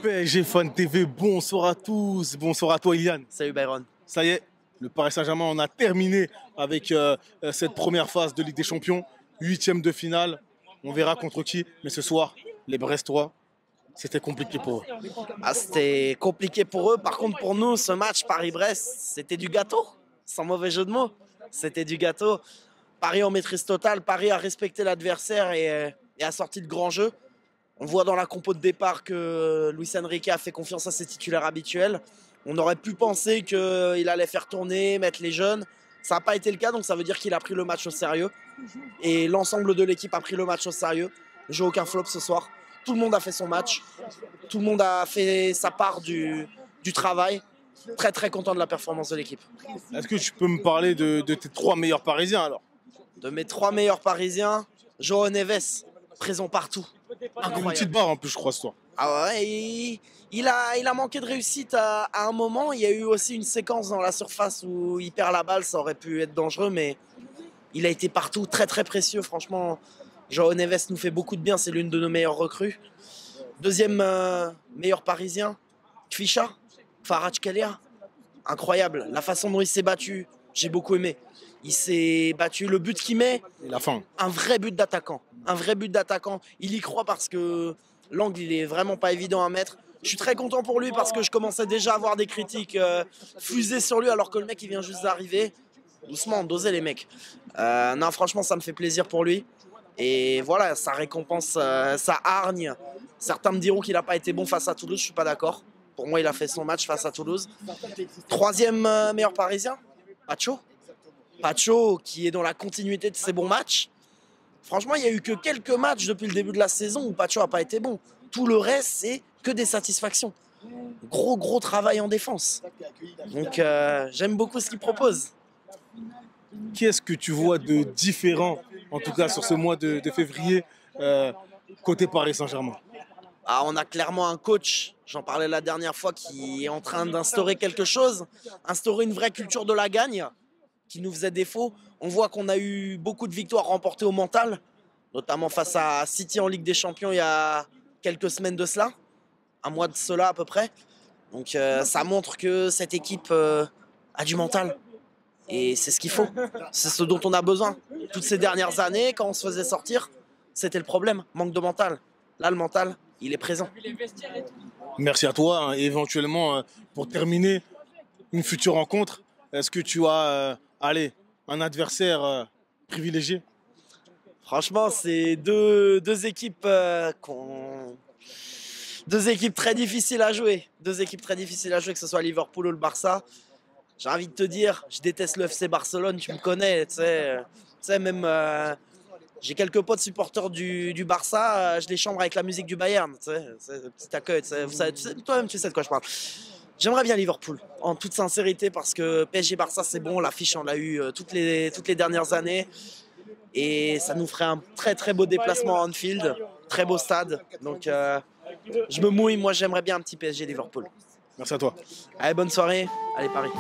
PSG Fan TV, bonsoir à tous, bonsoir à toi Iliane. Salut Byron. Ça y est, le Paris Saint-Germain, on a terminé avec cette première phase de Ligue des Champions, huitième de finale. On verra contre qui, mais ce soir, les Brestois, c'était compliqué pour eux. C'était compliqué pour eux. Par contre, pour nous, ce match Paris-Brest, c'était du gâteau. Sans mauvais jeu de mots. C'était du gâteau. Paris en maîtrise totale. Paris a respecté l'adversaire et a sorti de grands jeux. On voit dans la compo de départ que Luis Enrique a fait confiance à ses titulaires habituels. On aurait pu penser qu'il allait faire tourner, mettre les jeunes. Ça n'a pas été le cas, donc ça veut dire qu'il a pris le match au sérieux. Et l'ensemble de l'équipe a pris le match au sérieux. J'ai aucun flop ce soir. Tout le monde a fait son match. Tout le monde a fait sa part du travail. Très très content de la performance de l'équipe. Est-ce que tu peux me parler de tes trois meilleurs Parisiens alors? De mes trois meilleurs Parisiens, João Neves, présent partout. Une petite barre en plus, je crois, ce soir. Ah ouais, il a manqué de réussite à un moment. Il y a eu aussi une séquence dans la surface où il perd la balle. Ça aurait pu être dangereux, mais il a été partout, très très précieux. Franchement, João Neves nous fait beaucoup de bien. C'est l'une de nos meilleures recrues. Deuxième meilleur Parisien, Kvisha, Kvaratskhelia. Incroyable. La façon dont il s'est battu, j'ai beaucoup aimé. Il s'est battu, le but qu'il met, Et la fin. un vrai but d'attaquant. Un vrai but d'attaquant. Il y croit parce que l'angle, il est vraiment pas évident à mettre. Je suis très content pour lui parce que je commençais déjà à avoir des critiques fusées sur lui alors que le mec, il vient juste d'arriver. Doucement, dosez les mecs. Non, franchement, ça me fait plaisir pour lui. Et voilà, ça récompense sa hargne. Certains me diront qu'il n'a pas été bon face à Toulouse, je suis pas d'accord. Pour moi, il a fait son match face à Toulouse. Troisième meilleur Parisien, Pacho. Pacho qui est dans la continuité de ses bons matchs. Franchement, il n'y a eu que quelques matchs depuis le début de la saison où Pacho n'a pas été bon. Tout le reste, c'est que des satisfactions. Gros travail en défense. Donc, j'aime beaucoup ce qu'il propose. Qu'est-ce que tu vois de différent, en tout cas sur ce mois de février, côté Paris Saint-Germain? Ah, on a clairement un coach, j'en parlais la dernière fois, qui est en train d'instaurer quelque chose, instaurer une vraie culture de la gagne qui nous faisait défaut. On voit qu'on a eu beaucoup de victoires remportées au mental, notamment face à City en Ligue des Champions il y a quelques semaines de cela, un mois de cela à peu près. Donc ça montre que cette équipe a du mental. Et c'est ce qu'il faut, c'est ce dont on a besoin. Toutes ces dernières années, quand on se faisait sortir, c'était le problème, manque de mental. Là, le mental, il est présent. Merci à toi. Hein. Et éventuellement, pour terminer une future rencontre, est-ce que tu as un adversaire privilégié? Franchement, c'est deux équipes deux équipes très difficiles à jouer. Deux équipes très difficiles à jouer, que ce soit Liverpool ou le Barça. J'ai envie de te dire, je déteste le FC Barcelone, tu me connais, tu sais même j'ai quelques potes supporters du Barça, je les chambre avec la musique du Bayern, tu sais, c'est le petit accueil, toi-même tu sais de quoi je parle. J'aimerais bien Liverpool, en toute sincérité, parce que PSG-Barça c'est bon, l'affiche on l'a eu toutes les dernières années, et ça nous ferait un très beau déplacement à Anfield, très beau stade, donc je me mouille, moi j'aimerais bien un petit PSG-Liverpool. Merci à toi. Allez, bonne soirée, allez Paris.